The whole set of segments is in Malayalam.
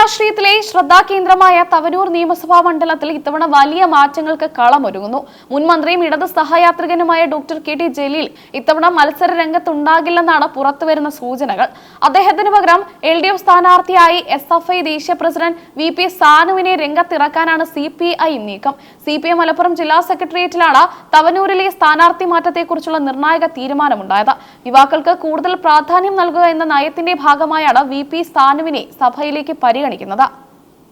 രാഷ്ട്രീയത്തിലെ ശ്രദ്ധാകേന്ദ്രമായ തവനൂർ നിയമസഭാ മണ്ഡലത്തിൽ ഇത്തവണ വലിയ മാറ്റങ്ങൾക്ക് കളമൊരുങ്ങുന്നു. മുൻ മന്ത്രിയും ഇടത് സഹയാത്രികനുമായ ഡോക്ടർ കെ.ടി. ജലീൽ ഇത്തവണ മത്സര രംഗത്തുണ്ടാകില്ലെന്നാണ് പുറത്തുവരുന്ന സൂചനകൾ. അദ്ദേഹത്തിന് പകരം LDF സ്ഥാനാർത്ഥിയായി SFI ദേശീയ പ്രസിഡന്റ് VP സാനുവിനെ രംഗത്തിറക്കാനാണ് CPI നീക്കം. CPI മലപ്പുറം ജില്ലാ സെക്രട്ടേറിയറ്റിലാണ് തവനൂരിലെ സ്ഥാനാർത്ഥി മാറ്റത്തെക്കുറിച്ചുള്ള നിർണായക തീരുമാനമുണ്ടായത്. യുവാക്കൾക്ക് കൂടുതൽ പ്രാധാന്യം നൽകുക എന്ന നയത്തിന്റെ ഭാഗമായാണ് VP സാനുവിനെ സഭയിലേക്ക് പരിഗണിക്കുന്നത്.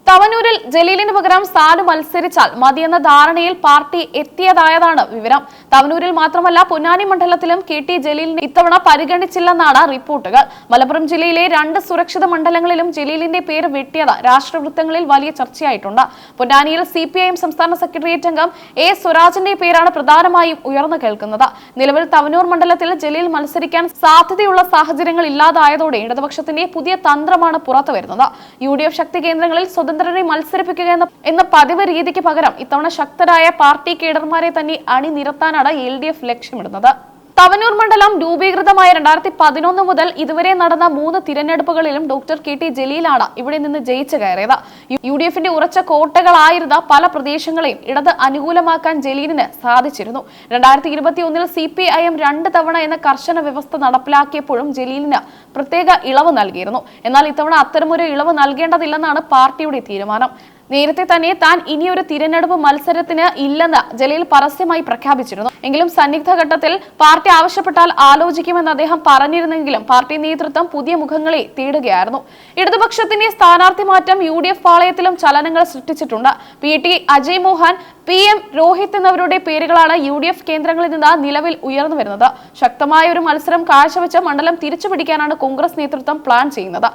തവനൂരിൽ ജലീലിന് പകരം സാനു മത്സരിച്ചാൽ മതിയെന്ന ധാരണയിൽ പാർട്ടി എത്തിയതായതാണ് വിവരം. തവനൂരിൽ മാത്രമല്ല പൊന്നാനി മണ്ഡലത്തിലും KT ജലീലിനെ ഇത്തവണ പരിഗണിച്ചില്ലെന്നാണ് റിപ്പോർട്ടുകൾ. മലപ്പുറം ജില്ലയിലെ 2 സുരക്ഷിത മണ്ഡലങ്ങളിലും ജലീലിന്റെ പേര് വെട്ടിയത് രാഷ്ട്രവൃത്തങ്ങളിൽ വലിയ ചർച്ചയായിട്ടുണ്ട്. പൊന്നാനിയിൽ CPIM സംസ്ഥാന സെക്രട്ടേറിയറ്റ് അംഗം A. സ്വരാജിന്റെ പേരാണ് പ്രധാനമായും ഉയർന്നു കേൾക്കുന്നത്. നിലവിൽ തവനൂർ മണ്ഡലത്തിൽ ജലീൽ മത്സരിക്കാൻ സാധ്യതയുള്ള സാഹചര്യങ്ങൾ ഇല്ലാതായതോടെ ഇടതുപക്ഷത്തിന്റെ പുതിയ തന്ത്രമാണ് പുറത്തുവരുന്നത്. UDF ശക്തി കേന്ദ്രങ്ങളിൽ സ്വതന്ത്രരെ മത്സരിപ്പിക്കുക എന്ന പതിവ് രീതിക്ക് പകരം ഇത്തവണ ശക്തരായ പാർട്ടി കേഡർമാരെ തന്നെ അണിനിരത്താനാണ് LDF ലക്ഷ്യമിടുന്നത്. തവനൂർ മണ്ഡലം രൂപീകൃതമായ 2011 മുതൽ ഇതുവരെ നടന്ന 3 തിരഞ്ഞെടുപ്പുകളിലും ഡോക്ടർ KT ജലീലാണ് ഇവിടെ നിന്ന് ജയിച്ചു കയറിയത്. UDFന്റെ ഉറച്ച കോട്ടകളായിരുന്ന പല പ്രദേശങ്ങളെയും ഇടത് അനുകൂലമാക്കാൻ ജലീലിന് സാധിച്ചിരുന്നു. 2021 CPIM 2 തവണ എന്ന കർശന വ്യവസ്ഥ നടപ്പിലാക്കിയപ്പോഴും ജലീലിന് പ്രത്യേക ഇളവ് നൽകിയിരുന്നു. എന്നാൽ ഇത്തവണ അത്തരമൊരു ഇളവ് നൽകേണ്ടതില്ലെന്നാണ് പാർട്ടിയുടെ തീരുമാനം. നേരത്തെ തന്നെ താൻ ഇനിയൊരു തിരഞ്ഞെടുപ്പ് മത്സരത്തിന് ഇല്ലെന്ന് ജലീൽ പരസ്യമായി പ്രഖ്യാപിച്ചിരുന്നു. എങ്കിലും സന്നിഗ്ധ ഘട്ടത്തിൽ പാർട്ടി ആവശ്യപ്പെട്ടാൽ ആലോചിക്കുമെന്ന് അദ്ദേഹം പറഞ്ഞിരുന്നെങ്കിലും പാർട്ടി നേതൃത്വം പുതിയ മുഖങ്ങളെ തേടുകയായിരുന്നു. ഇടതുപക്ഷത്തിന്റെ സ്ഥാനാർത്ഥി മാറ്റം UDF പാളയത്തിലും ചലനങ്ങൾ സൃഷ്ടിച്ചിട്ടുണ്ട്. PT അജയ് മോഹൻ, PM രോഹിത് എന്നിവരുടെ പേരുകളാണ് UDF കേന്ദ്രങ്ങളിൽ നിന്ന് നിലവിൽ ഉയർന്നു വരുന്നത്. ശക്തമായ ഒരു മത്സരം കാഴ്ചവെച്ച് മണ്ഡലം തിരിച്ചുപിടിക്കാനാണ് കോൺഗ്രസ് നേതൃത്വം പ്ലാൻ ചെയ്യുന്നത്.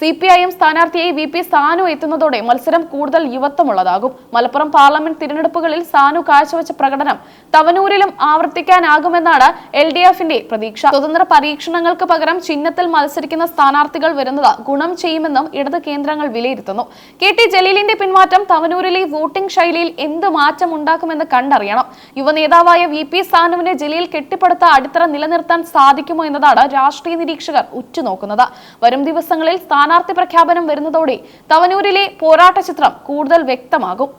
CPIM സ്ഥാനാർത്ഥിയായി VP സാനു എത്തുന്നതോടെ മത്സരം കൂടുതൽ യുവത്വമുള്ളതാകും. മലപ്പുറം പാർലമെന്റ് തിരഞ്ഞെടുപ്പുകളിൽ സാനു കാഴ്ചവെച്ച പ്രകടനം തവനൂരിലും ആവർത്തിക്കാനാകുമെന്നാണ് LDFന്റെ പ്രതീക്ഷ. സ്വതന്ത്ര പരീക്ഷണങ്ങൾക്ക് പകരം ചിഹ്നത്തിൽ മത്സരിക്കുന്ന സ്ഥാനാർത്ഥികൾ വരുന്നത് ഗുണം ചെയ്യുമെന്നും ഇടത് കേന്ദ്രങ്ങൾ വിലയിരുത്തുന്നു. KT ജലീലിന്റെ പിന്മാറ്റം തവനൂരിലെ വോട്ടിംഗ് ശൈലിയിൽ എന്ത് മാറ്റം ഉണ്ടാക്കുമെന്ന് കണ്ടറിയണം. യുവനേതാവായ VP സാനുവിനെ ജലീൽ കെട്ടിപ്പടുത്ത അടിത്തറ നിലനിർത്താൻ സാധിക്കുമോ എന്നതാണ് രാഷ്ട്രീയ നിരീക്ഷകർ ഉറ്റുനോക്കുന്നത്. വരും ദിവസങ്ങളിൽ സ്ഥാനാർത്ഥി പ്രഖ്യാപനം വരുന്നതോടെ തവനൂരിലെ പോരാട്ട ചിത്രം കൂടുതൽ വ്യക്തമാകും.